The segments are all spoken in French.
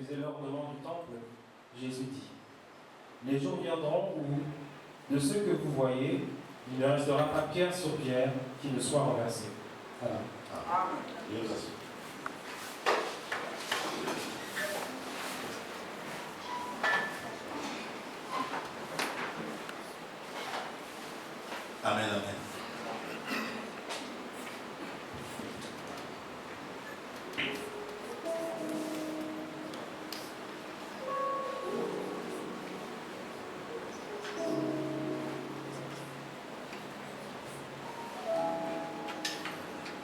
faisait l'ornement du temple, Jésus dit, les jours viendront où, de ce que vous voyez, il ne restera pas pierre sur pierre qui ne soit renversée. Voilà. Amen. Amen, amen.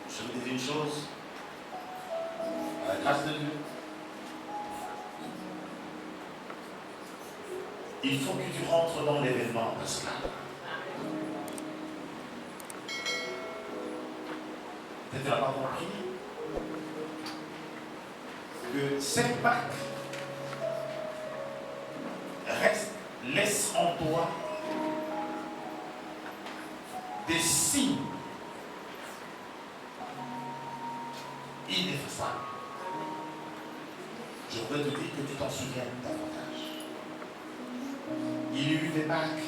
Je vous dis une chose, à la grâce de Dieu, il faut que tu rentres dans l'événement pascal. Tu n'as pas compris que cette Pâques laisse en toi des signes ineffaçables. Je voudrais te dire que tu t'en souviens davantage. Il y a eu des Pâques,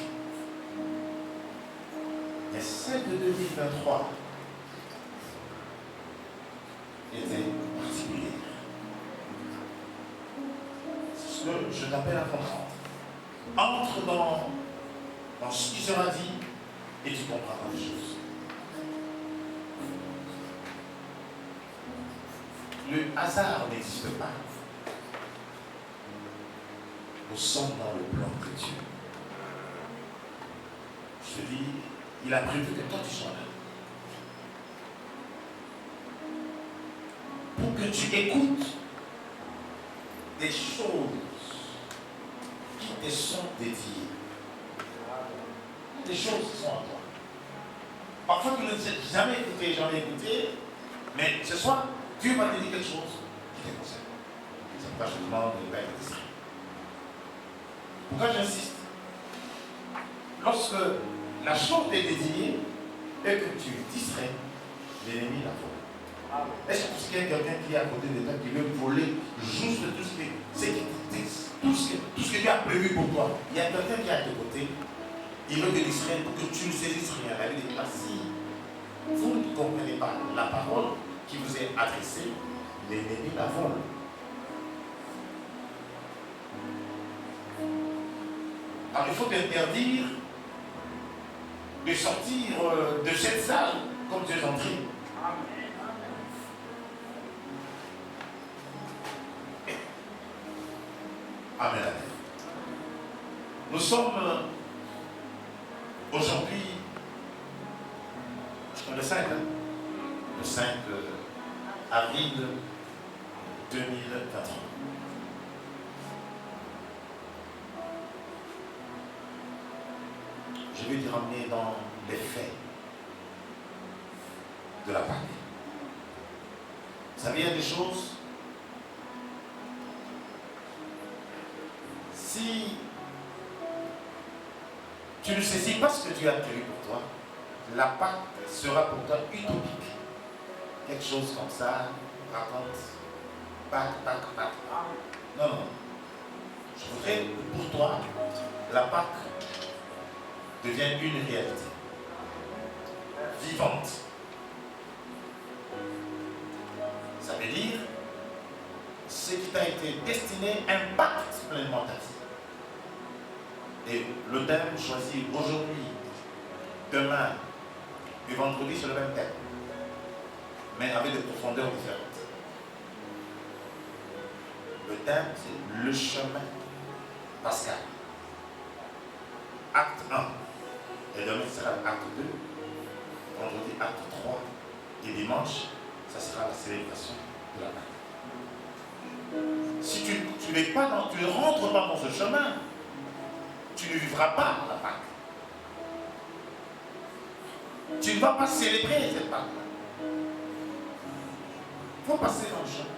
mais celle de 2023 était particulière. C'est ce que je t'appelle à comprendre. Entre dans ce qui sera dit et tu comprendras les choses. Le hasard n'existe pas. Nous sommes dans le plan de Dieu. Je te dis, il a prévu que toi tu sois là. Pour que tu écoutes des choses qui te sont dédiées. Des choses qui sont à toi. Parfois tu ne sais jamais écouté, mais ce soir, Dieu va te dire quelque chose qui te concerne. C'est pourquoi je demande de ne pas être distrait. Pourquoi j'insiste? Lorsque la chose t'est dédiée et que tu distrais, l'ennemi la vole. Est-ce qu'il y a quelqu'un qui est à côté de toi qui veut voler juste tout ce que Dieu a prévu pour toi? Il y a quelqu'un qui est à tes côtés, il veut te distraire pour que tu ne saisisses rien. La Bible dit, si vous ne comprenez pas la parole qui vous est adressée, l'ennemi la vole. Alors il faut t'interdire de sortir de cette salle comme tu es entré. Amen. Nous sommes aujourd'hui le 5 avril 2023. Je vais te ramener dans les faits de la Pâque. Vous savez, il y a des choses, si tu ne saisis pas ce que Dieu a prévu pour toi, la Pâque sera pour toi utopique. Quelque chose comme ça, raconte, Pâque. Non. Je voudrais que pour toi, la Pâque devient une réalité vivante. Ça veut dire ce qui t'a été destiné impacte pleinement ta vie. Et le thème choisi aujourd'hui, demain et vendredi, c'est le même thème, mais avec des profondeurs différentes. Le thème, c'est le chemin pascal. Acte 1. Et demain, ce sera acte 2. Vendredi, acte 3. Et dimanche, ça sera la célébration de la Pâque. Si tu ne rentres pas dans ce chemin, tu ne vivras pas la Pâque. Tu ne vas pas célébrer cette Pâque. Il faut passer dans le chemin.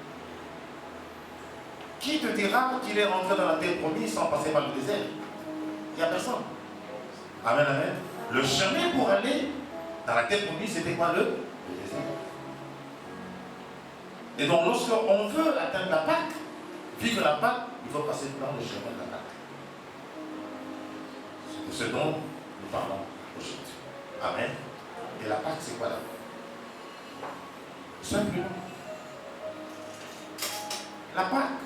Qui te dira qu'il est rentré dans la terre promise sans passer par le désert? Il n'y a personne. Amen, amen. Le chemin pour aller dans la terre promise, c'était quoi? Le désert. Et donc, lorsqu'on veut atteindre la Pâque, Puis que la Pâque, il faut passer dans le chemin de la Pâque. C'est ce dont nous parlons aujourd'hui. Amen. Et la Pâque, c'est quoi là? Simplement. La Pâque,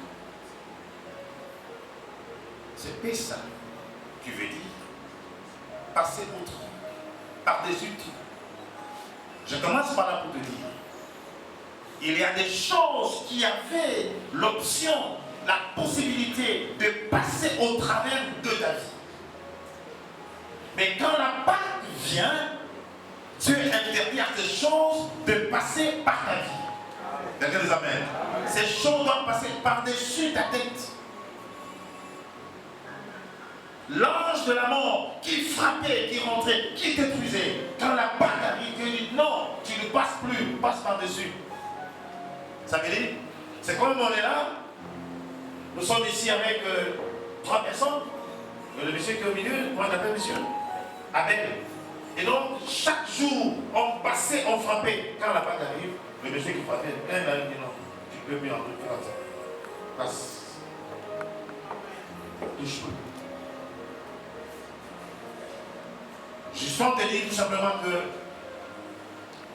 c'est Pessa, qui veut dire passer outre, par-dessus tout. Je commence par là pour te dire, il y a des choses qui avaient l'option, la possibilité de passer au travers de ta vie. Mais quand la Pâque vient, Dieu interdit à ces choses de passer par ta vie. Quelqu'un nous amène. Ces choses doivent passer par-dessus ta tête. L'ange de la mort qui frappait, qui rentrait, qui détruisait. Quand la Pâque arrive, Dieu dit non, tu ne passes plus, passe par-dessus. Ça veut dire, c'est comme on est là, nous sommes ici avec 3 personnes. Le monsieur qui est au milieu, comment on appelle monsieur? Abel. Et donc, chaque jour, on passait, on frappait. Quand la Pâque arrive, le monsieur qui frappait, il a dit non, tu peux plus entrer comme ça. Passe. Touche pas. Je suis en train de dire tout simplement que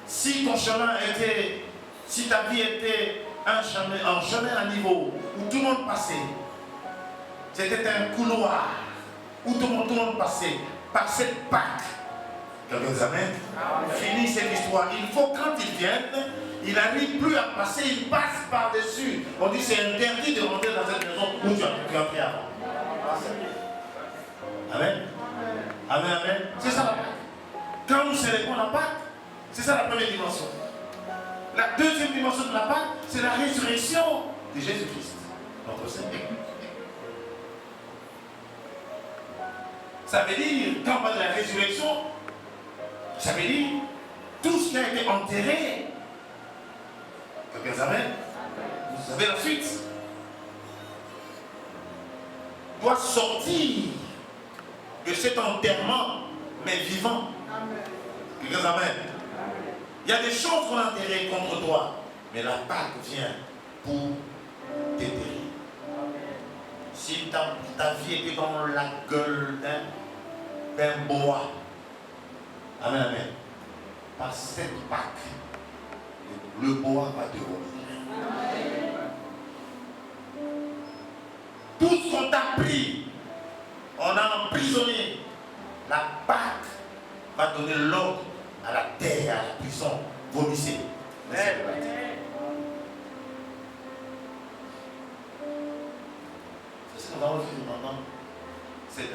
si ton chemin était, si ta vie était un chemin à niveau où tout le monde passait, c'était un couloir où tout le monde passait par cette Pâque. Quelques années, fini cette histoire. Il faut quand ils viennent, il n'arrive plus à passer, il passe par-dessus. On dit c'est interdit de rentrer dans cette maison où tu as pris avant. Amen. Amen, amen. C'est ça la Pâque. Quand nous célébrons la Pâque, c'est ça la première dimension. La deuxième dimension de la Pâque, c'est la résurrection de Jésus-Christ, notre Seigneur. Ça veut dire, quand on parle de la résurrection, ça veut dire tout ce qui a été enterré. Quelqu'un savait? Vous savez la suite. Doit sortir de cet enterrement, mais vivant. Quelqu'un savait? Il y a des choses qu'on a enterrées contre toi, mais la Pâque vient pour t'éterrer. Si ta vie était dans la gueule d'un bois, amen, amen. Par cette Pâque, le bois va te revenir. Tout ce qu'on t'a pris, on a emprisonné. La Pâque va donner l'ordre à la terre, à la prison. Vomissez. C'est ce qu'on va aussi maintenant. C'est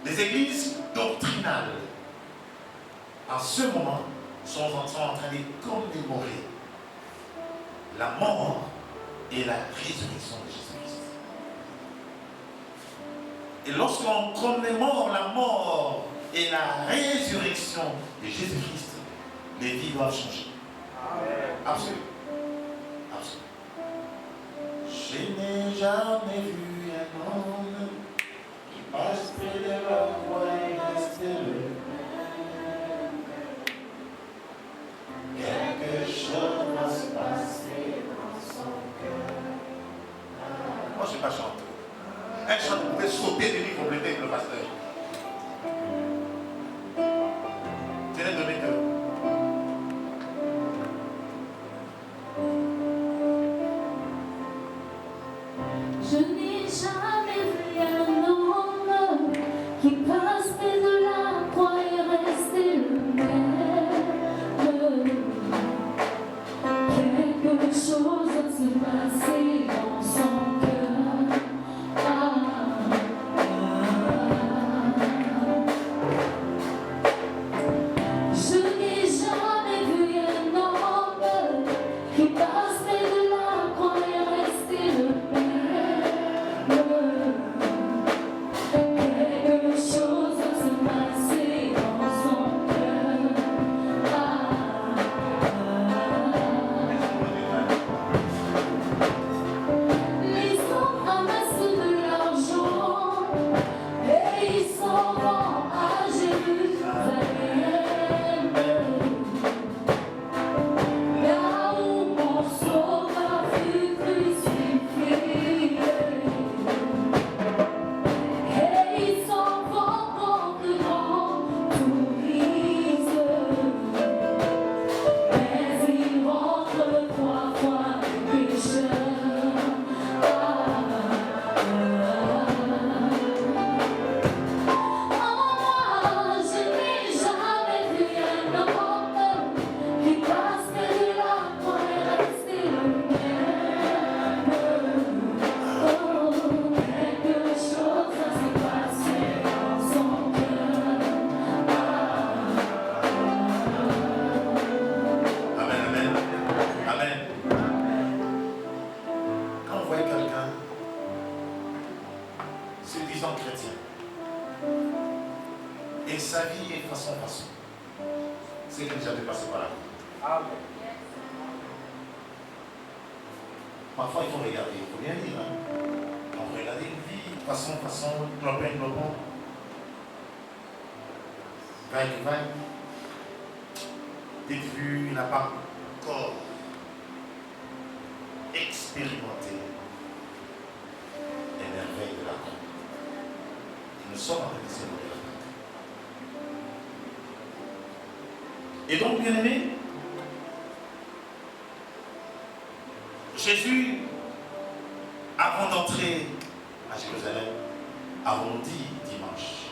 les églises doctrinales, en ce moment, sont en train de commémorer la mort et la résurrection de Jésus-Christ. Et lorsqu'on commémore la mort et la résurrection de Jésus-Christ, les vies doivent changer. Absolument. Absolument. Je n'ai jamais vu un homme qui passe près de la croix et reste le même. Quelque chose va se passer dans son cœur. Moi, je ne suis pas chanteur. Un chanteur pouvait sauter de lui compléter avec le pasteur. C'est un donné que. Je n'ai jamais vu un homme qui passe près de la croix et rester le même. Quelque chose va se passer dans son cœur. Je n'ai jamais vu un homme qui passe près de la croix et rester le même. Quelque chose va se passer dans son cœur. Les hommes amassent de l'argent et ils s'en vont à Jérusalem. Là où mon sa vie est façon. C'est que déjà passé par là. Amen. Parfois, il faut regarder, il faut bien lire. On peut regarder une vie, façon, globant. Vague. Début, il n'a pas encore expérimenté les merveilles de la vie. Et nous sommes en train de célébrer la Pâque. Et donc, bien aimé, Jésus, avant d'entrer à Jérusalem, avons dit dimanche,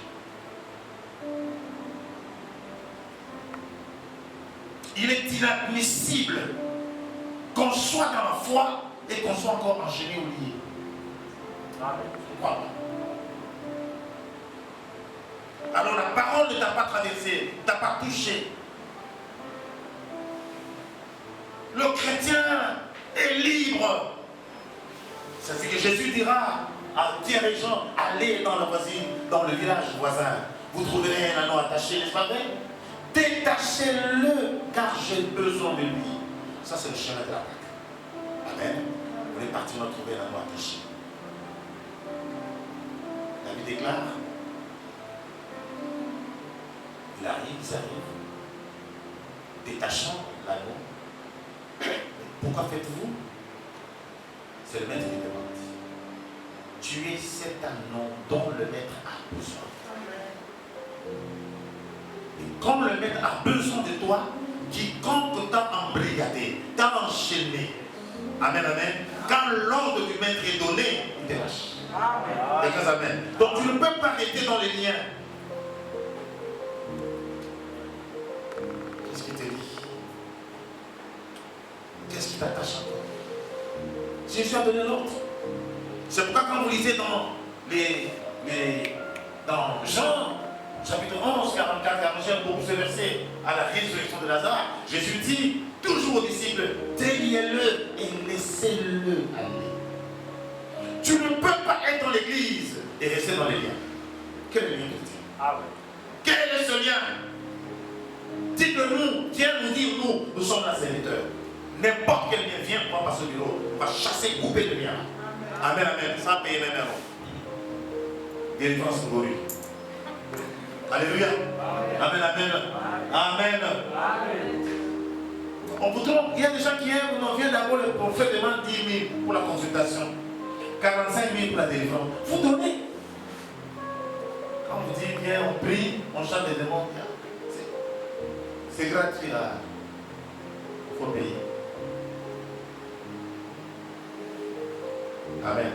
il est inadmissible qu'on soit dans la foi et qu'on soit encore enchaîné ou lié. Voilà. Alors la parole ne t'a pas traversé, ne t'a pas touché. Le chrétien est libre. C'est ce que Jésus dira à Pierre et Jean, allez dans la voisine, dans le village voisin. Vous trouverez un anneau attaché, n'est-ce pas vrai? Détachez-le, car j'ai besoin de lui. Ça, c'est le chemin de la Pâque. Amen. On est parti, on a trouvé un anneau attaché. La Bible déclare, ils arrivent, détachant l'anneau. Pourquoi faites-vous? C'est le maître qui demande. Tu es cet anneau dont le maître a besoin. Et comme le maître a besoin de toi, quiconque t'a embrigadé, t'a enchaîné. Amen, amen. Quand l'ordre du maître est donné, il te lâche. Amen. Amen. Donc tu ne peux pas rester dans les liens. Qu'est-ce qu'il te dit? Qu'est-ce qui t'attache à toi? Jésus a donné l'ordre. C'est pourquoi quand vous lisez dans dans Jean, chapitre 11, 44, 40, j'aime beaucoup ce verset, à la résurrection de Lazare, Jésus dit toujours aux disciples, déliez-le et laissez-le aller. Tu ne peux pas être dans l'église et rester dans les liens. Quel est le lien de Dieu? Quel est ce lien? Dites-le-nous, viens nous dire, nous sommes la serviteurs. N'importe quel lien vient, prendre par ce bureau, va chasser, couper le lien. Amen, amen. Ça paye même erreur. Délivrance pour lui. Alléluia. Amen, amen. Amen. On vous trompe. Il y a des gens qui aiment, on vient d'abord, le prophète demande 10 000 pour la consultation, 45 000 pour la délivrance. Vous donnez. Quand on vous dit, viens, on prie, on chante des démons, c'est gratuit là. Il faut payer. Amen.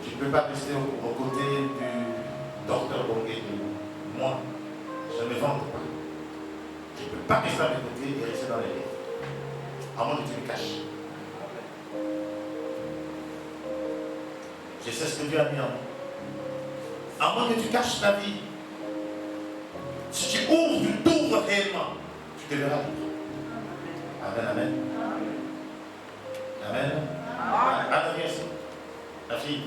Tu ne peux pas rester aux côtés du docteur Bongué. Moi, je ne me vante pas. Tu ne peux pas rester à mes côtés et rester dans les livres. À moins que tu me caches. Je sais ce que Dieu a mis en moi. À moins que tu caches ta vie. Si tu ouvres, tu t'ouvres réellement, tu te verras libre. Amen, amen. Amen. Amen. Viens ici. La fille.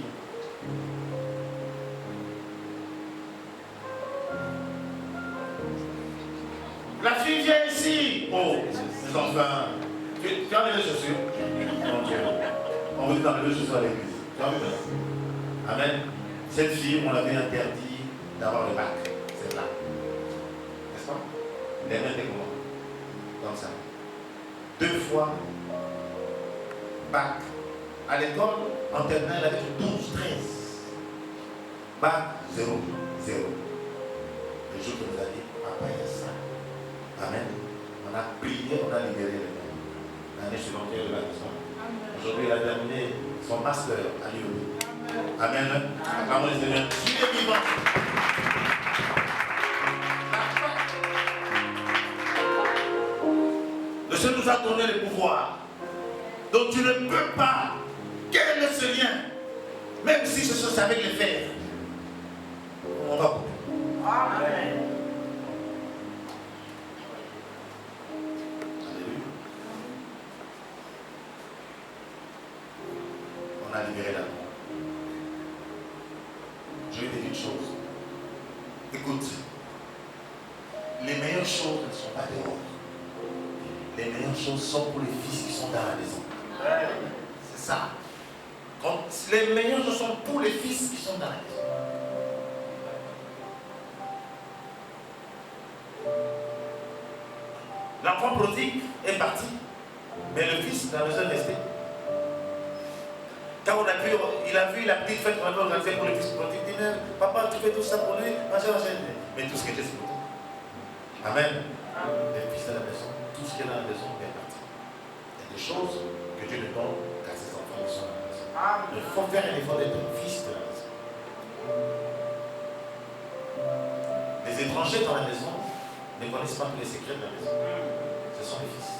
La fille vient ici. Oh, les enfants. Tu as mis les chaussures. On veut t'enlever les chaussures à l'église. Tu as vu? Amen. Cette fille, on l'avait interdit d'avoir le bac. C'est là. N'est-ce pas? Les mains étaient comment? Comme ça. 2 fois bac. À l'école, en terminale, elle avait 12, 13. Bac, 0, 0. Le jour que nous a dit, papa, il y a ça. Amen. On a prié, on a libéré les mains. L'année suivante, il y a eu la maison. Aujourd'hui, il a terminé son master à l'UOB. Amen. Acclamons les Seigneurs. Tu es vivant. Le Seigneur nous a donné le pouvoir. Donc tu ne peux pas. Quel est ce lien? Même si c'est avec les fers. On va couper. Amen. Alléluia. On a libéré l'amour. Je vais te dire une chose. Écoute. les meilleures choses ne sont pas dehors. Les meilleures choses sont pour les fils qui sont dans la maison. C'est ça. Les meilleures choses sont pour les fils qui sont dans la maison. L'enfant prodigue est parti, mais le fils dans la maison est resté. Quand il a vu la petite fête qu'on avait organisée pour le fils prodigue, il dit, papa, tu fais tout ça pour lui, machin. Mais tout ce qui était c'est pour toi. Amen. Les fils de la maison, tout ce qui est dans la maison est parti. Il y a des choses que Dieu ne donne qu'à ses enfants qui sont dans la maison. Il faut faire un effort d'être un fils de la maison. Les étrangers dans la maison ne connaissent pas tous les secrets de la maison. Ce sont les fils.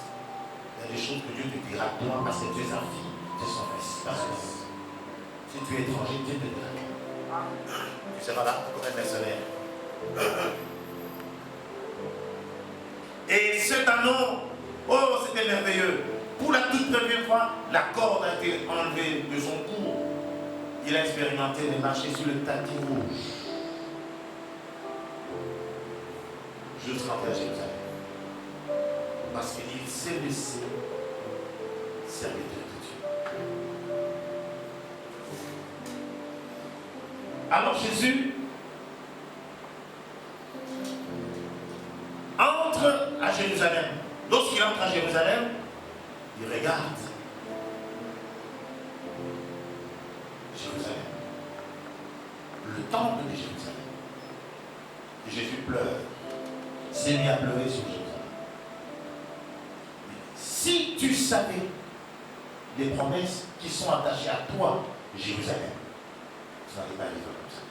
Il y a des choses que Dieu te dira toi parce que tu es un fils, tu es son fils. Pas son fils. Si tu es étranger, Dieu te dira. Tu seras là comme un mercenaire. Et cet anneau, oh, c'était merveilleux. Pour la toute première fois, la corde a été enlevée de son cou. Il a expérimenté de marcher sur le tapis rouge. Jusqu'à Jérusalem. Parce qu'il s'est laissé serviteur de Dieu. Alors Jésus entre à Jérusalem. Lorsqu'il entre à Jérusalem, il regarde Jérusalem. Le temple de Jérusalem. Et Jésus pleure. S'est mis à pleurer sur Jérusalem. Si tu savais les promesses qui sont attachées à toi, Jérusalem, tu n'allais pas vivre comme ça.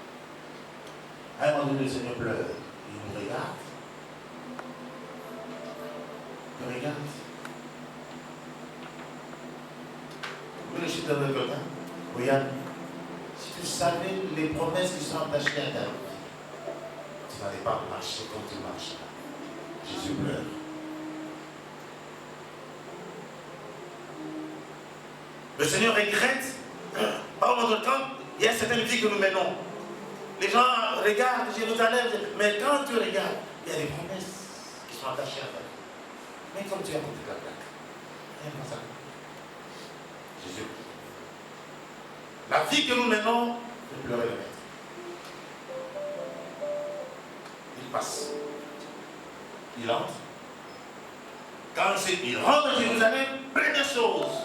À un moment donné, le Seigneur pleure. Il nous regarde. Il regarde. Vous le chutez avec quelqu'un. Regarde. Si tu savais les promesses qui sont attachées à ta vie, tu n'allais pas marcher comme tu marches. Jésus pleure. Le Seigneur regrette. Par moment de temps, il y a certaines vies que nous menons. Les gens regardent Jérusalem, mais quand tu regardes, il y a des promesses qui sont attachées à ta vie. Mais comme tu as monté la plaque, rien comme ça. Jésus. La vie que nous menons, c'est pleurer le maître. Il passe. Il entre. Quand il rentre à Jérusalem, première chose.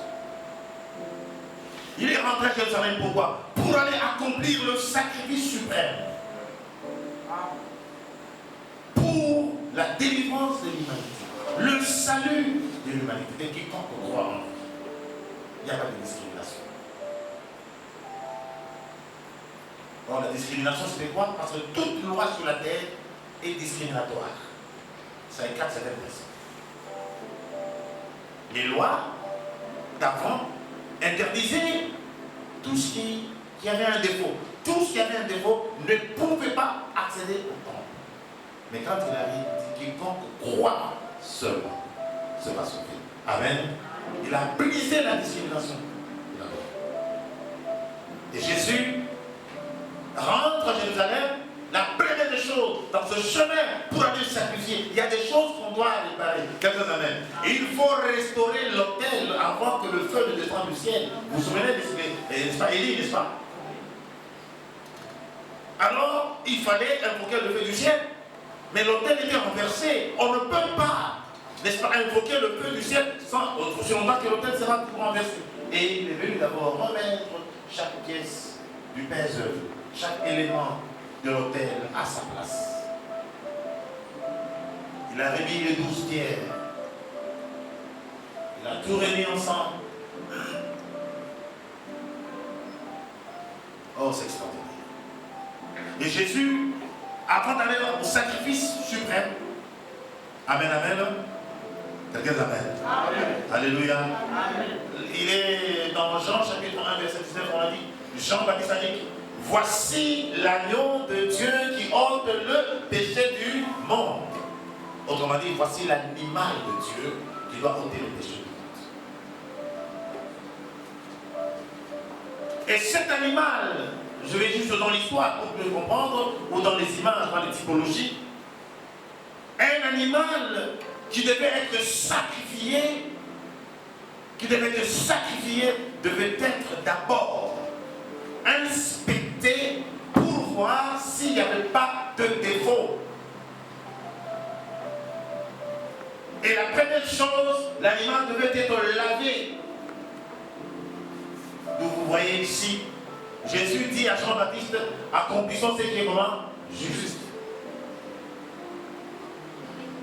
Il est rentré à Jérusalem pourquoi? Pour aller accomplir le sacrifice suprême. Pour la délivrance de l'humanité. Le salut de l'humanité. Et quiconque croit en lui. Il n'y a pas de discrimination. Or, la discrimination, c'était quoi? Parce que toute loi sur la terre est discriminatoire. Ça écarte certaines personnes. Les lois d'avant interdisaient tout ce qui avait un défaut. Tout ce qui avait un défaut ne pouvait pas accéder au temple. Mais quand il arrive, il dit quiconque croit seulement sera sauvé. Amen. Il a brisé la discrimination. Et Jésus rentre à Jérusalem. La première des choses, dans ce chemin, pour aller sacrifier, il y a des choses qu'on doit réparer. Quelques amen. Il faut restaurer l'autel avant que le feu ne descende du ciel. Vous vous souvenez, n'est-ce pas, Élie, n'est-ce pas? Alors, il fallait invoquer le feu du ciel. Mais l'autel était renversé. On ne peut pas, n'est-ce pas, invoquer le feu du ciel sans longtemps que l'autel sera tout renversé. Et il est venu d'abord remettre chaque pièce du pèse-œuvre, chaque élément de l'autel à sa place. Il a remis les 12 pierres. Il a tout remis ensemble. Oh, c'est extraordinaire. Et Jésus, avant d'aller au sacrifice suprême, amen, amen. Quelqu'un amen. Amen. Alléluia. Amen. Il est dans Jean chapitre 1, verset 19, on a dit, Jean-Baptiste a dit, voici l'agneau de Dieu qui ôte le péché du monde. Autrement dit, voici l'animal de Dieu qui doit ôter le péché du monde. Et cet animal, je vais juste dans l'histoire pour mieux comprendre, ou dans les images, dans les typologies, un l'animal qui devait être sacrifié, devait être d'abord inspecté pour voir s'il n'y avait pas de défaut. Et la première chose, l'animal devait être lavé. Donc vous voyez ici, Jésus dit à Jean-Baptiste, accomplissons ce qui est comment? Juste.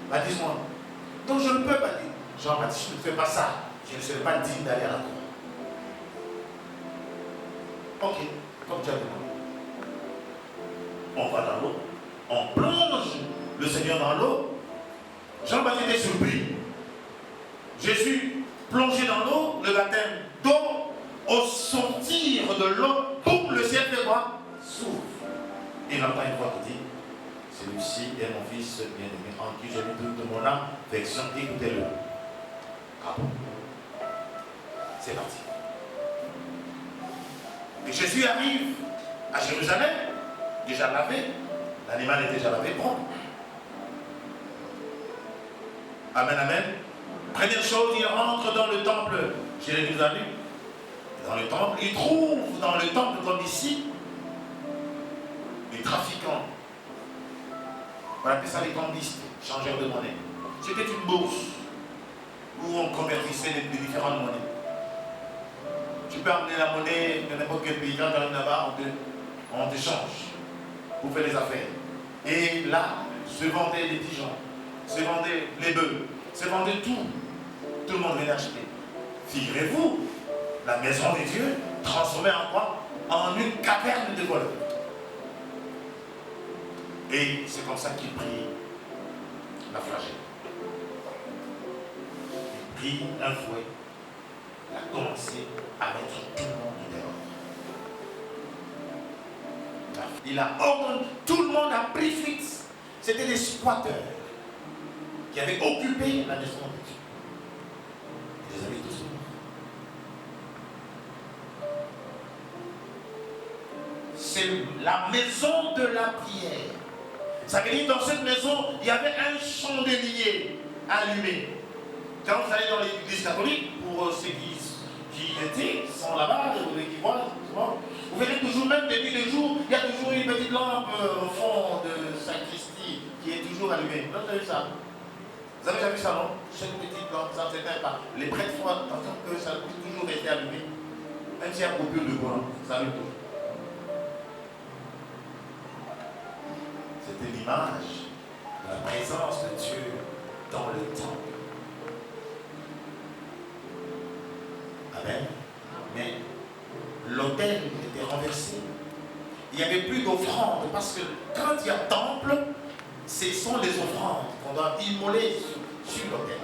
Baptise-moi. Donc je ne peux pas dire, Jean-Baptiste, je ne fais pas ça. Je ne serai pas digne d'aller à la croix. Ok, comme tu as demandé. On va dans l'eau, on plonge le Seigneur dans l'eau. Jean-Baptiste est surpris. Jésus plongé dans l'eau, le baptême d'eau, au sortir de l'eau, boum, le ciel fait quoi? S'ouvre. Et il entend une voix qui dit, celui-ci est mon fils bien-aimé, en qui j'ai mis toute mon âme, affection, écoutez-le. Ah bon? C'est parti. Et Jésus arrive à Jérusalem, déjà lavé. L'animal est déjà lavé, propre. Amen, amen. Première chose, il rentre dans le temple chez les Jérusalem. Dans le temple, il trouve dans le temple, comme ici, les trafiquants. On appelle ça les cambistes, changeurs de monnaie. C'était une bourse où on convertissait les différentes monnaies. Tu peux amener la monnaie de n'importe quel pays, quand tu arrives là-bas, on te change pour faire les affaires. Et là, se vendaient les pigeons, se vendaient les bœufs, se vendait tout. Tout le monde venait acheter. Figurez-vous, la maison de Dieu transformée en quoi? En une caverne de voleurs. Et c'est comme ça qu'il prit la flagelle. Il prit un fouet. Il a commencé à mettre tout le monde dehors. Il a ordonné, tout le monde a pris fuite. C'était des squatteurs qui avaient occupé la maison de Dieu. Ils les avaient tous morts. C'est la maison de la prière. Ça veut dire que dans cette maison, il y avait un chandelier allumé. Quand vous allez dans l'église catholique, pour ceux qui sont là-bas, qui voient, vous verrez toujours, même depuis les jours, il y a toujours une petite lampe au fond de sacristie qui est toujours allumée. Vous avez vu ça? Vous avez déjà vu ça, non? Chaque petite lampe, ça ne s'éteint pas. Les prêtres font attention que ça puisse toujours rester allumé. Même s'il y a beaucoup de courant, ça allume toujours. C'était l'image de la présence de Dieu dans le temple. Amen. Mais l'autel était renversé. Il n'y avait plus d'offrandes parce que quand il y a temple, ce sont les offrandes qu'on doit immoler sur l'autel.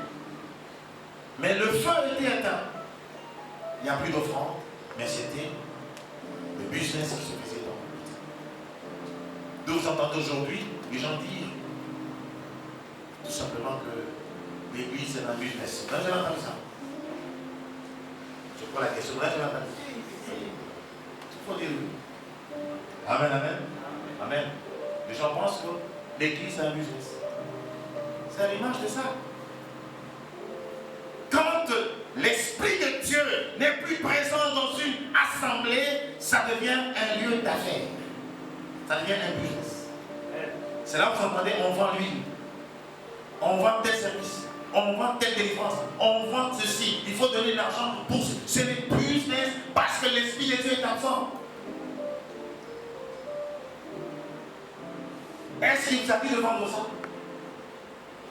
Mais le feu était éteint. Il n'y a plus d'offrandes, mais c'était le business qui se faisait dans le temple. Donc vous entendez aujourd'hui les gens dire tout simplement que l'église c'est un business. Là, j'ai entendu ça. Je prends la question. Là, j'ai entendu. Il faut dire oui. Amen, amen. Amen. Les gens pensent que l'église c'est un business. C'est à l'image de ça. Quand l'Esprit de Dieu n'est plus présent dans une assemblée, ça devient un lieu d'affaires. Ça devient un business. C'est là où vous entendez, on vend l'huile, on vend tel service, on vend telle délivrance, on vend ceci. Il faut donner de l'argent pour ce. C'est le business parce que l'Esprit de Dieu est absent. Est-ce qu'il vous a dit de vendre ça?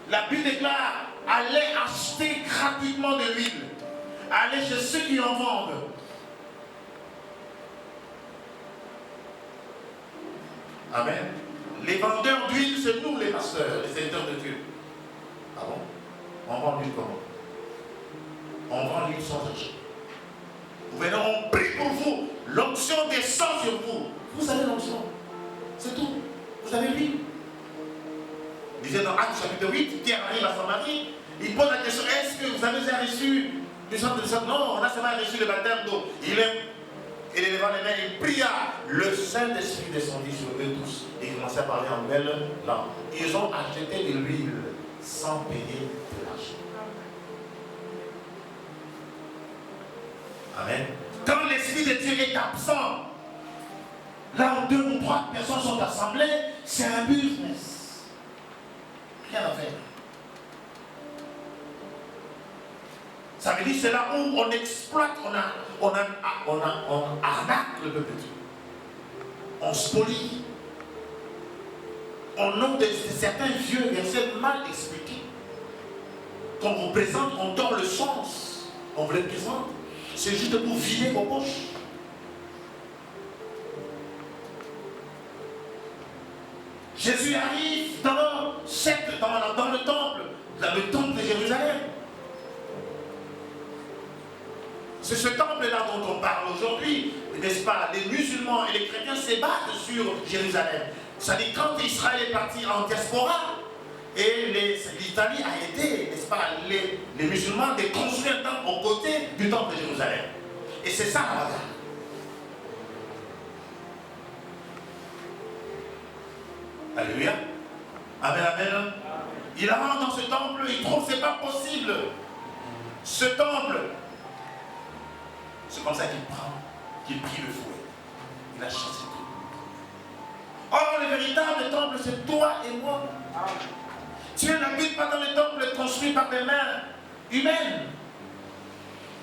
La Bible déclare, allez acheter gratuitement de l'huile. Allez chez ceux qui en vendent. Amen. Les vendeurs d'huile, c'est nous les pasteurs, les serviteurs de Dieu. Ah bon? On vend l'huile comment? On vend l'huile sans argent. Vous venez, on prie pour vous. L'onction descend sur vous. Vous avez l'onction. C'est tout. Vous avez l'huile. Il disait dans Actes chapitre 8, Pierre arrive à Samarie, il pose la question, est-ce que vous avez déjà reçu du sang de sang? Non, on a seulement reçu le baptême d'eau. Il éleva les mains, il pria. Le Saint-Esprit descendit sur eux tous. Et il commençait à parler en belle langue. Ils ont acheté de l'huile sans payer de l'argent. Amen. Quand l'Esprit de Dieu est absent, là où 2 ou 3 personnes sont assemblées, c'est un business. Rien à faire. Ça veut dire c'est là où on exploite, on arnaque le peuple de Dieu. On spolie. On nomme certains vieux versets mal expliqués. Qu'on vous présente, on tord le sens. On vous les présente. C'est juste pour vider vos poches. Jésus arrive dans le temple de Jérusalem. C'est ce temple-là dont on parle aujourd'hui, n'est-ce pas? Les musulmans et les chrétiens se battent sur Jérusalem. C'est-à-dire quand Israël est parti en diaspora, et l'Italie a aidé, n'est-ce pas, les musulmans de construire un temple aux côtés du temple de Jérusalem. Et c'est ça la bataille. Alléluia. Amen, amen. Il rentre dans ce temple, il trouve que ce n'est pas possible. Ce temple, c'est comme ça qu'il prie le fouet. Il a chassé tout. Or, le véritable temple, c'est toi et moi. Dieu n'habite pas dans le temple construit par des mains humaines.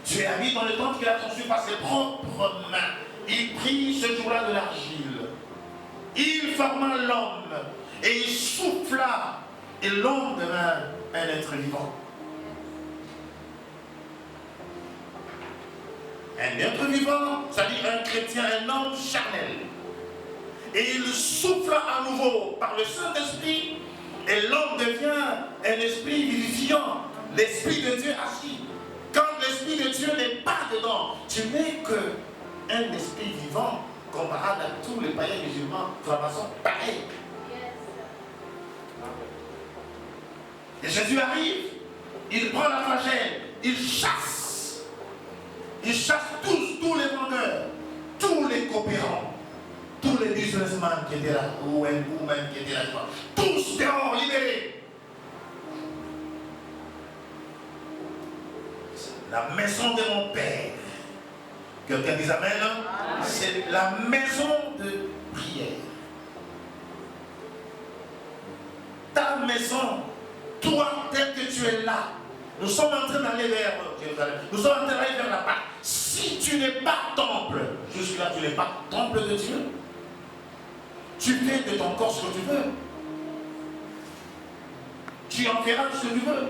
Dieu habite dans le temple qu'il a construit par ses propres mains. Il prit ce jour-là de l'argile. Il forma l'homme et il souffla. Et l'homme devint un être vivant. Un être vivant, c'est-à-dire un chrétien, un homme charnel. Et il souffla à nouveau par le Saint-Esprit. Et l'homme devient un esprit vivifiant. L'Esprit de Dieu agit. Quand l'Esprit de Dieu n'est pas dedans, tu n'es qu'un esprit vivant comparable à tous les païens musulmans de la façon pareille. Et Jésus arrive, il prend la flagelle, il chasse. Il chasse tous les vendeurs, tous les coopérants, tous les businessmen qui étaient là, ou même qui étaient là, tous dehors, libérés. La maison de mon Père, quelqu'un dit amen, c'est la maison de prière. Ta maison, toi tel que tu es là, nous sommes en train d'aller vers Jérusalem, nous sommes en train d'aller vers la Pâque. Si tu n'es pas temple, jusque-là tu n'es pas temple de Dieu, tu fais de ton corps ce que tu veux. Tu en feras ce que tu veux.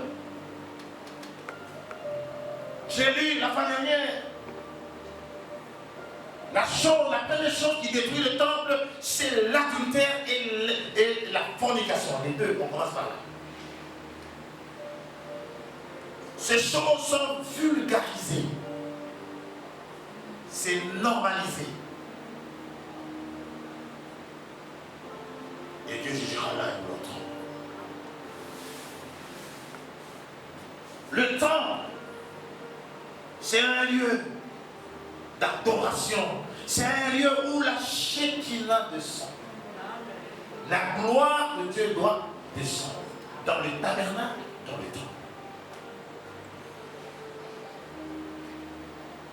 J'ai lu la fin dernière. La première chose qui détruit le temple, c'est l'adultère et la fornication. Les deux, on commence par là. Ces choses sont vulgarisées. C'est normalisé. Et Dieu jugera l'un et l'autre. Le temple, c'est un lieu d'adoration. C'est un lieu où la Shekinah descend. La gloire de Dieu doit descendre dans le tabernacle, dans le temple.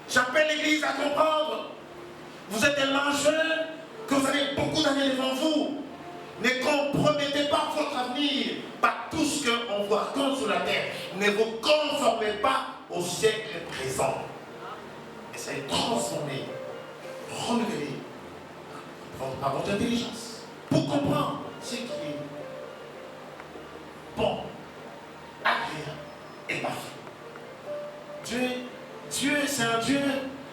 J'appelle l'Église à comprendre. Vous êtes tellement jeunes que vous avez beaucoup d'années devant vous. Ne compromettez pas votre avenir par tout ce qu'on vous raconte sur la terre. Ne vous conformez pas au siècle présent. Essayez de transformer, renouveler par votre intelligence pour comprendre ce qui est bon, agréable et parfait. Dieu, c'est un Dieu,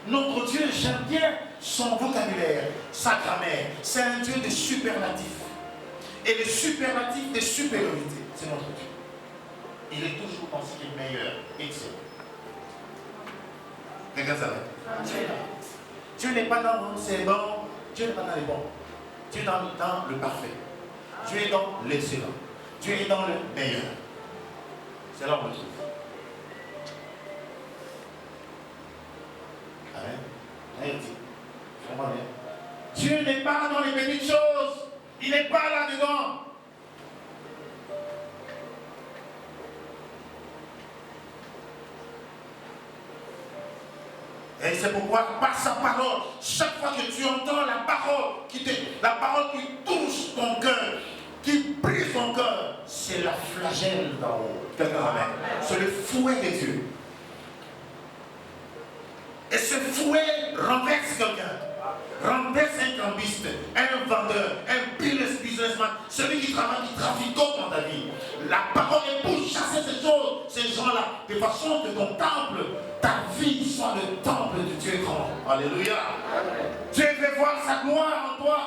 notre Dieu, j'aime bien son vocabulaire, sa grammaire. C'est un Dieu de superlatifs. Et le superlatif de supériorité, c'est notre Dieu. Il est toujours dans ce qui est meilleur, excellent. Quelqu'un savait? Dieu n'est pas dans c'est bon, Dieu n'est pas dans les bons. Dieu est dans le parfait. Dieu est dans l'excellent. Dieu est dans le meilleur. C'est là où on le trouve. Amen. Amen. Dieu n'est pas dans les petites choses. Il n'est pas là-dedans. Et c'est pourquoi, par sa parole, chaque fois que tu entends la parole qui touche ton cœur, qui brise ton cœur, c'est la flagelle d'en haut. Quelqu'un amen. C'est le fouet de Dieu. Et ce fouet renverse quelqu'un. Renverse un cambiste, un vendeur, un businessman, celui qui travaille, qui trafique dans ta vie. La parole est pour chasser ces choses, ces gens-là, de façon que ton temple, ta vie soit le temple de Dieu grand. Alléluia. Dieu veut voir sa gloire en toi.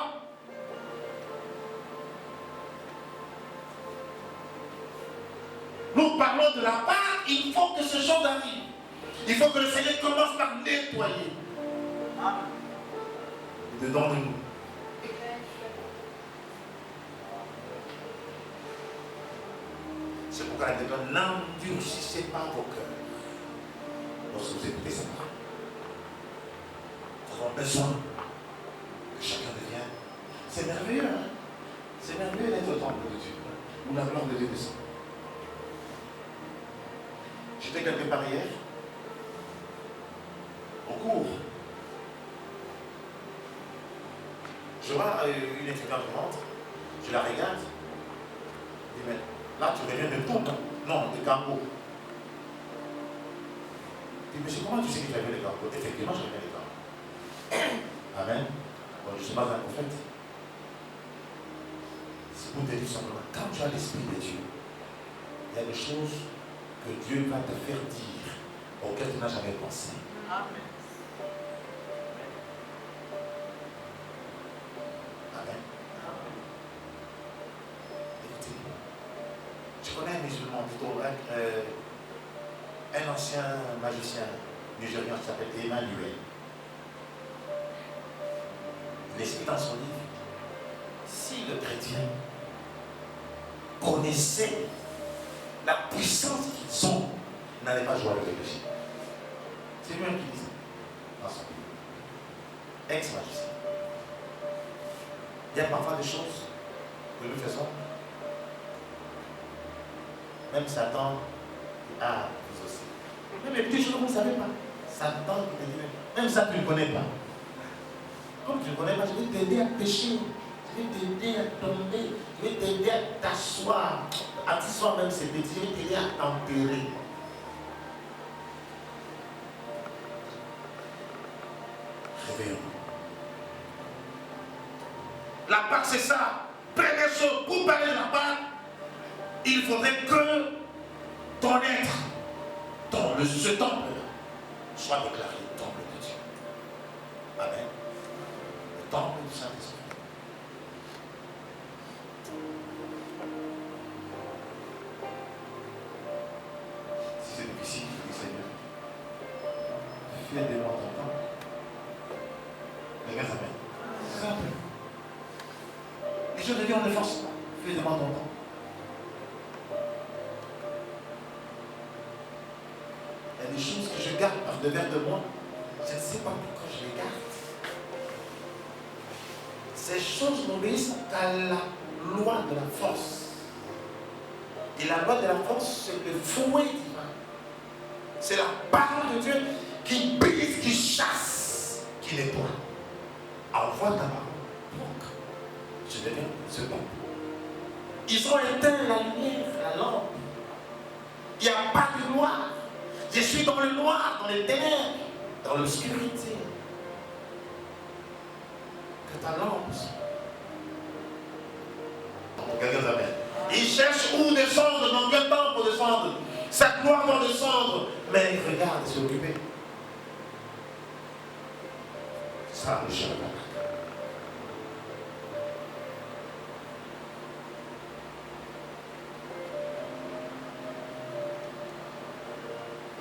Nous parlons de la part, il faut que ce genre arrive. Il faut que le Seigneur commence par nettoyer. Dedans de nous. C'est pourquoi il dit, n'endurcissez pas vos cœurs lorsque vous écoutez sa parole. Nous avons besoin que chacun devienne. C'est merveilleux, hein? C'est merveilleux d'être au temple de Dieu, où la gloire de Dieu descend. J'étais quelque part hier, au cours. Je vois une étudiante qui rentre, je la regarde, je dis, mais là tu reviens de tout, non, de Cambo. Je dis, monsieur, comment tu sais que tu reviens de Cambo? Effectivement, je reviens de Cambo. Amen. Bon, je ne suis pas un prophète. C'est pour te dire simplement, quand tu as l'Esprit de Dieu, il y a des choses que Dieu va te faire dire auxquelles tu n'as jamais pensé. Amen. Je connais un musulman, plutôt un ancien magicien nigérien qui s'appelle Emmanuel. Il explique dans son livre, si le chrétien connaissait la puissance qu'ils ont, il n'allait pas jouer avec le péché. C'est lui-même qui dit ça dans son livre. Ex-magicien. Il y a parfois des choses que nous faisons. Même Satan dit, ah, vous aussi. Même les petites choses que vous ne savez pas. Satan qui te dit, même ça tu ne connais pas. Comme tu ne connais pas, je vais t'aider à pécher. Je vais t'aider à tomber. Je vais t'aider à t'asseoir. À t'asseoir même c'est petit. Je vais t'aider à t'enterrer. Réveillons. La Pâque, c'est ça. Première chose, pour parler de la Pâque, il faudrait que ton être, ce temple-là, soit déclaré temple de Dieu. Amen. Le temple du Saint-Esprit. Si c'est difficile, je dis Seigneur, fais de moi ton temple. Regarde, amen. Simple. Les choses de Dieu, on ne force pas. Fais de moi ton temple. Il y a des choses que je garde par devers de moi. Je ne sais pas pourquoi je les garde. Ces choses n'obéissent qu'à la loi de la force. Et la loi de la force, c'est le fouet divin. C'est la parole de Dieu qui brise, qui chasse, qui nettoie. Envoie ta parole. Donc, je deviens ce temple. Ils ont éteint la lumière, la lampe. Il n'y a pas de noir. Je suis dans le noir, dans les ténèbres, dans l'obscurité. Que ta lampe. Quelqu'un amen. Il cherche où descendre, dans quel temps pour descendre. Sa gloire doit descendre. Mais il regarde, il s'est occupé. Ça, le cherche pas.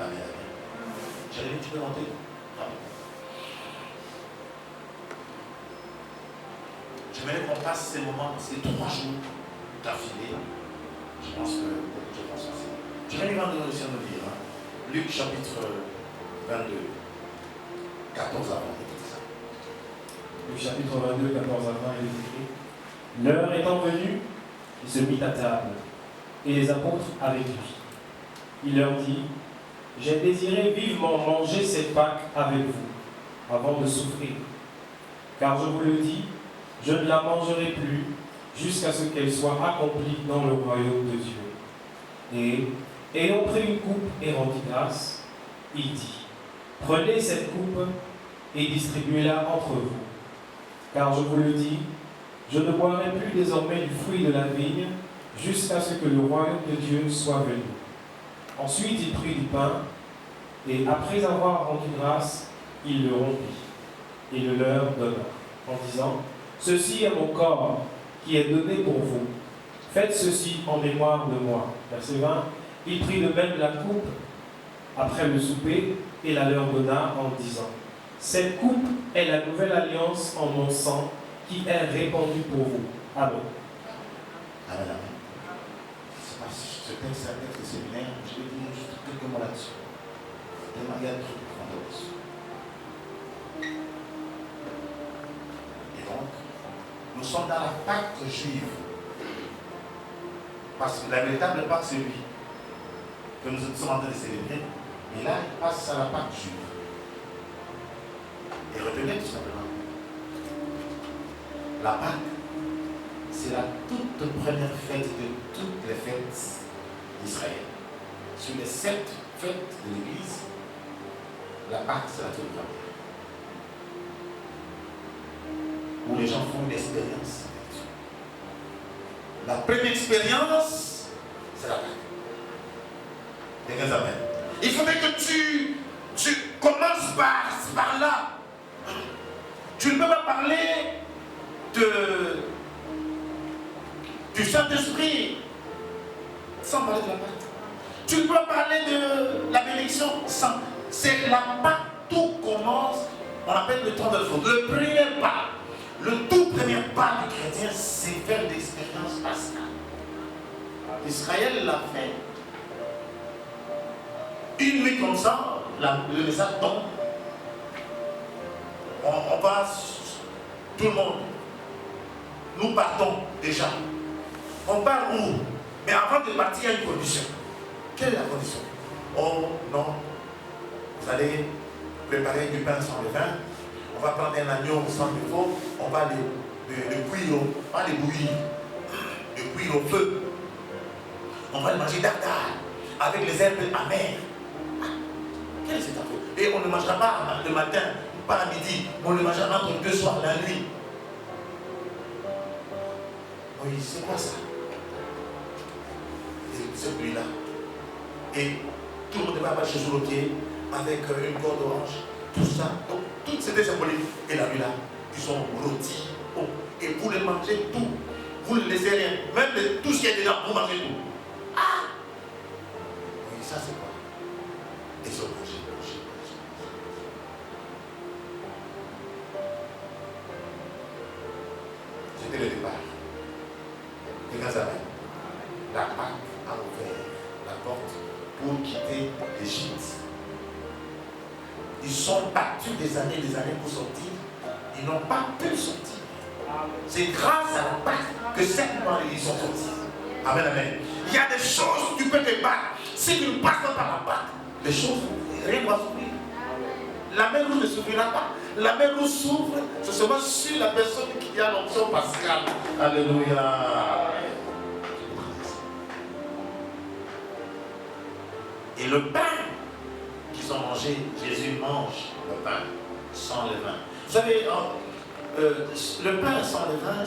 Amen. Jérémie, tu peux monter? J'aimerais qu'on passe ces moments, ces 3 jours d'affilée. Je pense que beaucoup de gens pensent aussi. Jérémie va nous aussi nous dire, hein? Luc chapitre 22, 14 à 20. Luc chapitre 22, 14 à 20, il est écrit. L'heure étant venue, il se mit à table, et les apôtres avec lui. Il leur dit, j'ai désiré vivement manger cette Pâque avec vous, avant de souffrir. Car je vous le dis, je ne la mangerai plus jusqu'à ce qu'elle soit accomplie dans le royaume de Dieu. Et, ayant pris une coupe et rendu grâce, il dit, prenez cette coupe et distribuez-la entre vous. Car je vous le dis, je ne boirai plus désormais du fruit de la vigne jusqu'à ce que le royaume de Dieu soit venu. Ensuite, il prit du pain, et après avoir rendu grâce, il le rompit, et le leur donna, en disant, ceci est mon corps, qui est donné pour vous. Faites ceci en mémoire de moi. Verset 20, il prit de même la coupe, après le souper, et la leur donna, en disant, cette coupe est la nouvelle alliance en mon sang, qui est répandue pour vous. Amen. Amen, amen. C'est pas ce texte, c'est un texte de séminaire, je vais dire juste quelques mots là-dessus. Tellement il y a de trucs profonds dessus. Et donc, nous sommes dans la Pâque juive. Parce que la véritable Pâque, c'est lui que nous sommes en train de célébrer. Et là, il passe à la Pâque juive. Et retenez tout simplement. La Pâque, c'est la toute première fête de toutes les fêtes d'Israël. Sur les 7 fêtes de l'Église, la Pâque, c'est la toute première. Où les gens font une expérience avec Dieu. La première expérience, c'est la Pâque. Quelqu'un amen. Il faudrait que tu commences par là. Tu ne peux pas parler du Saint-Esprit sans parler de la Pâque. Tu ne peux pas parler de la bénédiction sans. C'est la Pâque, tout commence, on appelle le temps de l'Enfant. Le premier pas, le tout premier pas du chrétien, c'est faire l'expérience pascale. Israël l'a fait. Une nuit comme ça, le message tombe. On passe, tout le monde. Nous partons déjà. On part où? Mais avant de partir, il y a une condition. Quelle est la condition? Oh non, vous allez préparer du pain sans levain. On va prendre un agneau sans défaut. On va le bouillir, le cuire au feu. On va le manger dardard, avec les herbes amères. Quelle est cette affaire? Et on ne mangera pas le matin, pas à midi, on le mangera entre 2 soirs la nuit. Oui, c'est quoi ça? Et celui-là. Et tout le monde va marcher sur le pied avec une corde orange, tout ça. Donc, toutes ces symboliques. Et la nuit là, qui sont rôtis. Oh. Et vous les mangez tout. Vous ne laissez rien. Même tout ce qui est dedans, vous mangez tout. Ah! Oui, ça c'est quoi? Et ils ont mangé. C'était le départ. La Pâque a ouvert la porte pour quitter l'Égypte. Ils sont battus des années pour sortir. Ils n'ont pas pu sortir. C'est grâce à la Pâque que cette mois ils sont sortis. Amen, amen. Il y a des choses où tu peux te battre. Si tu ne passes pas par la Pâque, les choses, rien ne va s'ouvrir. La mer rouge ne s'ouvrira pas. La mer rouge s'ouvre, c'est seulement sur la personne qui a l'onction pascale. Alléluia. Et le pain qu'ils ont mangé, Jésus mange le pain sans levain. Vous savez, le pain sans levain,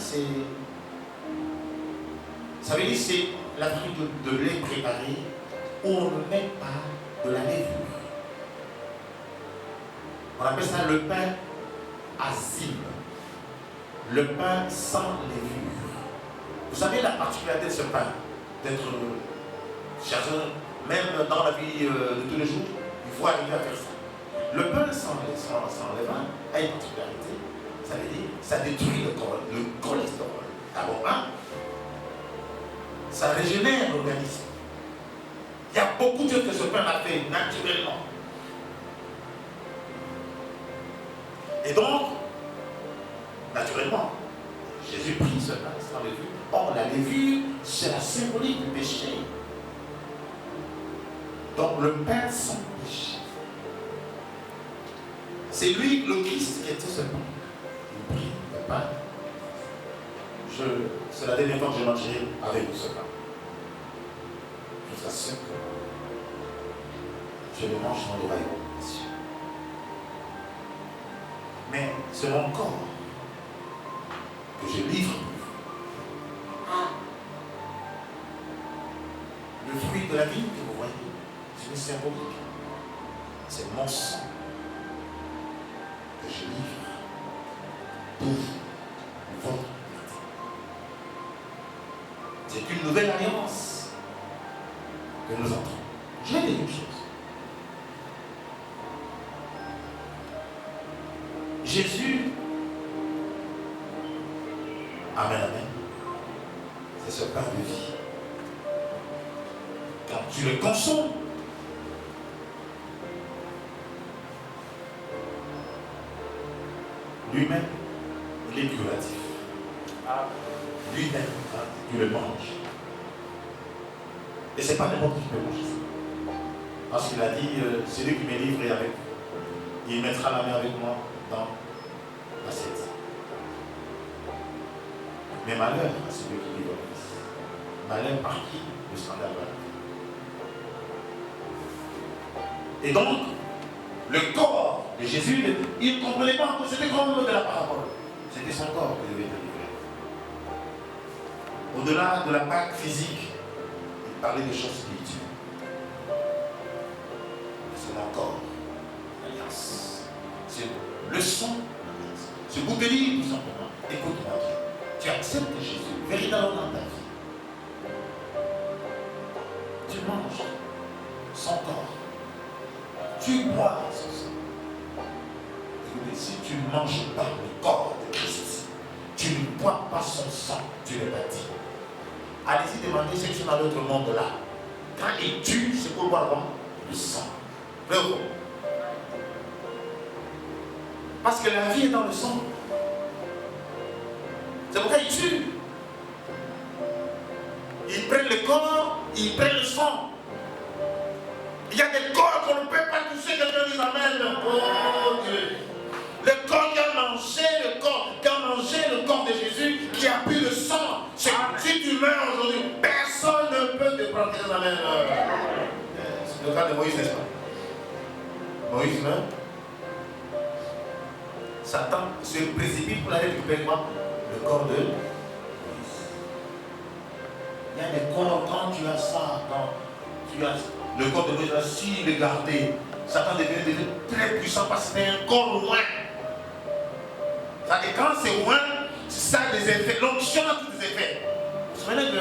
ça veut dire c'est la fruit de blé préparé où on ne met pas de la levure. On appelle ça le pain asile, le pain sans levure. Vous savez la particularité de ce pain, d'être chercheur, même dans la vie de tous les jours, il faut arriver à faire ça. Le pain sans levain a une particularité, ça veut dire ça détruit le cholestérol. D'abord, ça régénère l'organisme. Il y a beaucoup de choses que ce pain a fait naturellement. Et donc, naturellement, Jésus prit ce pain sans levure. Or, la levure, c'est la symbolique du péché. Donc le Père sans péché. C'est lui, le Christ, qui était ce pain. Il prit le pain. C'est la dernière fois que je mangerai avec vous ce pain. Je vous assure que je le mange dans le royaume des cieux. Mais c'est mon corps que je livre pour vous. Le fruit de la vie que vous voyez, c'est une symbolique. C'est mon sang que je livre pour votre liberté. C'est une nouvelle alliance que nous entrons. Je vais dire une chose. Jésus, amen, amen, c'est ce pain de vie. Quand tu le consommes, lui-même, il est curatif. Lui-même, quand tu le manges. Et c'est pas n'importe qui peut manger ça. Parce qu'il a dit, celui qui m'est livré avec vous, il mettra la main avec moi dans l'assiette. Mais malheur à celui qui livre le Fils. Malheur par qui le scandale va arriver. Et donc, le corps de Jésus, il ne comprenait pas que c'était comme de la parabole. C'était son corps qui devait être livré. Au-delà de la Pâque physique, il parlait des choses spirituelles. C'est mon corps, l'alliance. C'est le son, l'alliance. Ce bout de livre, tout simplement. Écoute-moi bien. Tu acceptes Jésus véritablement dans ta vie. Tu manges son corps. Tu bois son sang. Écoutez, si tu ne manges pas le corps de Christ, tu ne bois pas son sang, tu l'as pas dit. Allez-y demander ce qui sont dans l'autre monde là. Quand il tue, c'est pour boire le sang. Vrai ou faux? Parce que la vie est dans le sang. C'est pourquoi ils tuent. Ils prennent le corps, ils prennent le sang. Il y a des corps qu'on ne peut pas toucher, quelqu'un dit amen. Oh Dieu. Le corps qui a mangé le corps de Jésus, qui a bu le sang. Si tu meurs aujourd'hui, personne ne peut te prendre tes amen. C'est le cas de Moïse, n'est-ce pas? Moïse meurt. Satan se précipite pour aller récupérer quoi? Le corps de Moïse. Il y a des corps, quand tu as ça, quand tu as le corps de Moïse, s'il est gardé, Satan devient très puissant parce que c'est un corps loin. Et quand c'est loin, ça a des effets. L'onction a tous des effets. Vous vous souvenez de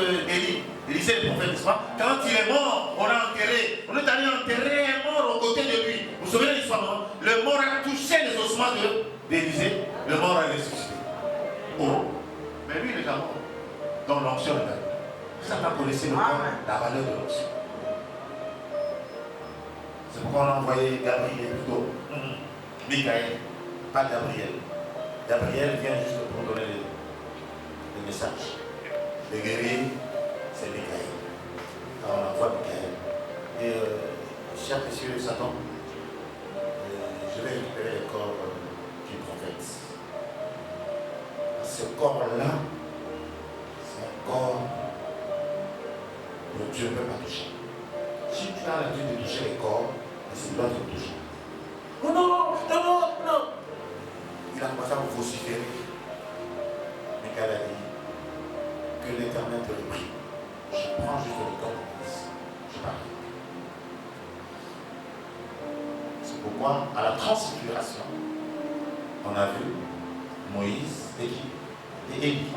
Élisée, le prophète, n'est-ce pas? Quand il est mort, on l'a enterré. On est allé enterrer un mort aux côtés de lui. Vous vous souvenez de l'histoire, non? Le mort a touché les ossements d'Élisée. Le mort a ressuscité. Oh. Mais lui, il est déjà mort. Donc l'onction est là. Satan connaissait le corps, la valeur de l'onction. C'est pourquoi on a envoyé Gabriel plutôt. Michael, pas Gabriel. Gabriel vient juste pour donner le message. Le guerrier, c'est Michael. Alors on envoie Michael. Et cher monsieur Satan, je vais récupérer le corps du prophète. Ce corps-là, c'est un corps que Dieu ne peut pas toucher. Si tu as l'habitude de toucher les corps, c'est l'autre qui touche. Oh non, non, non, non. Il a commencé à vous vociférer. Mais qu'elle a dit que l'Éternel te reprit. Je prends juste le corps de Moïse. Je parle. C'est pourquoi, à la transfiguration, on a vu Moïse et qui? Et Élie.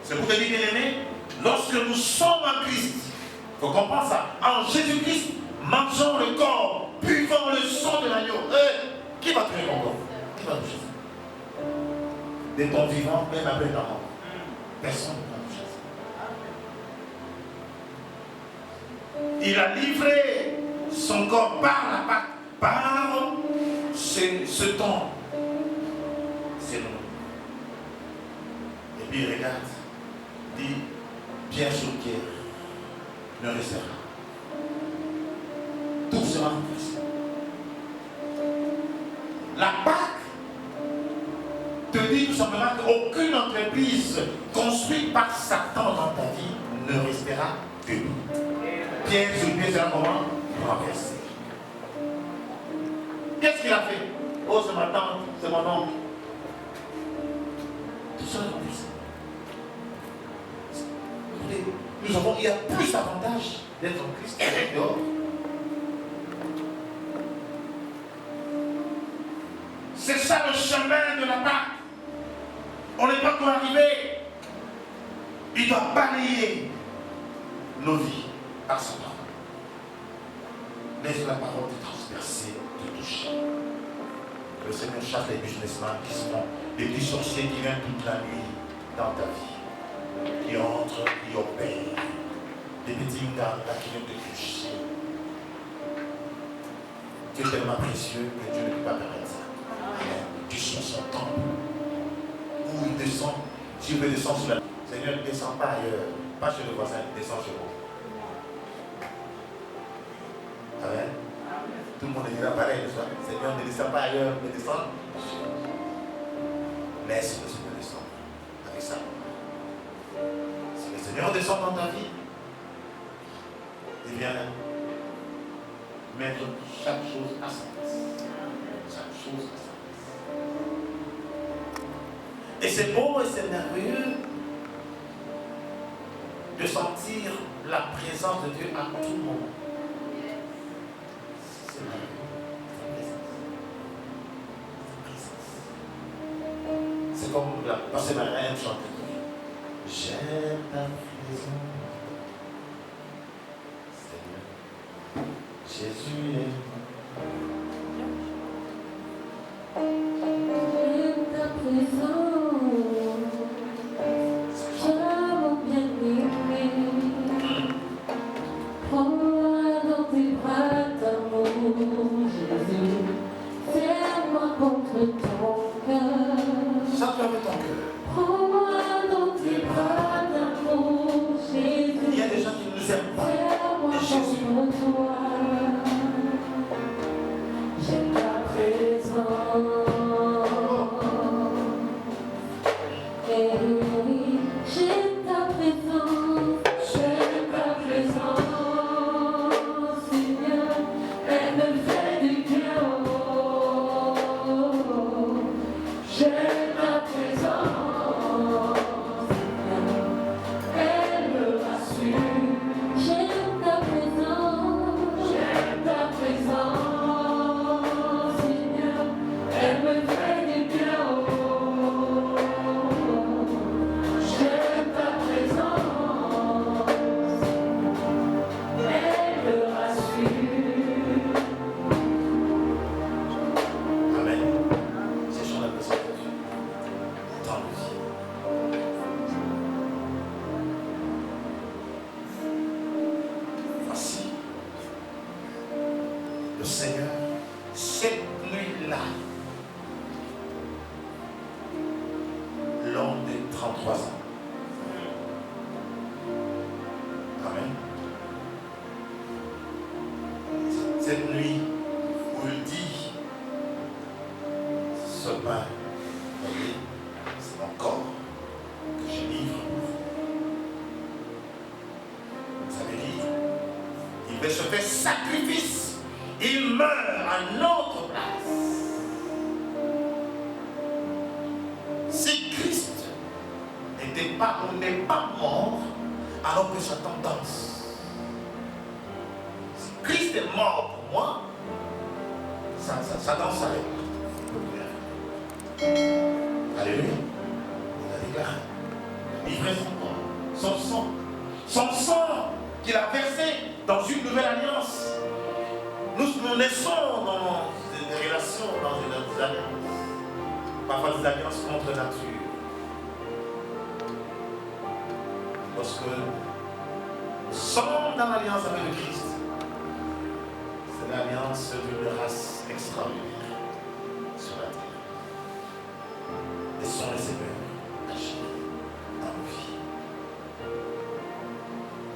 C'est pour te dire, bien aimé, lorsque nous sommes en Christ, il faut comprendre ça. En Jésus-Christ, mangeons le corps, buvons le sang de l'agneau. Qui va toucher mon corps? Qui va toucher ça? De ton vivant, même après ta mort. Personne ne va toucher ça. Il a livré son corps par la Pâque, par ce temps. C'est nous. Et puis il regarde, dit, pierre sur pierre, ne restera. Tout sera remplacé. La Pâque te dit tout simplement qu'aucune entreprise construite par Satan dans ta vie ne restera debout. Pierre sur pied sera comment? Renversé. Qu'est-ce qu'il a fait? Oh, c'est ma tante, c'est mon oncle. Tout ça est remplacé. Écoutez, nous avons, il y a plus d'avantages d'être en Christ qu'être dehors. C'est ça le chemin de la Pâque. On n'est pas encore arrivé. Il doit balayer nos vies par sa parole. Laisse la parole te transpercer, te toucher. Que le Seigneur chasse les businessmen qui sont des petits sorciers qui viennent toute la nuit dans ta vie, qui entrent, qui opèrent, des petits gars qui viennent te toucher. Tu es tellement précieux que Dieu ne peut pas permettre ça. Tu sois son temple. Où il descend, Dieu veut descendre sur la... Seigneur, ne descends pas ailleurs, pas chez le voisin, descends chez vous. Amen. Tout le monde est là pareil, Seigneur, ne descends pas ailleurs, mais descends. Laisse le Seigneur descendre avec ça. Si le Seigneur descend dans ta vie, il vient mettre chaque chose à sa place. Chaque chose à sa place. Et c'est beau et c'est merveilleux de sentir la présence de Dieu à tout moment. C'est merveilleux. C'est comme la pensée marraine chante. J'aime ta présence. Seigneur. Jésus est. J'aime ta présence.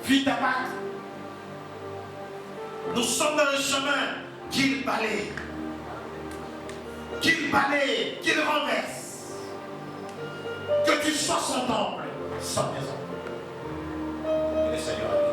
Vis ta Pâque Nous sommes dans un chemin qu'il balaye. Qu'il balaye, qu'il renverse. Que tu sois son temple, sa maison. Et le Seigneur a dit.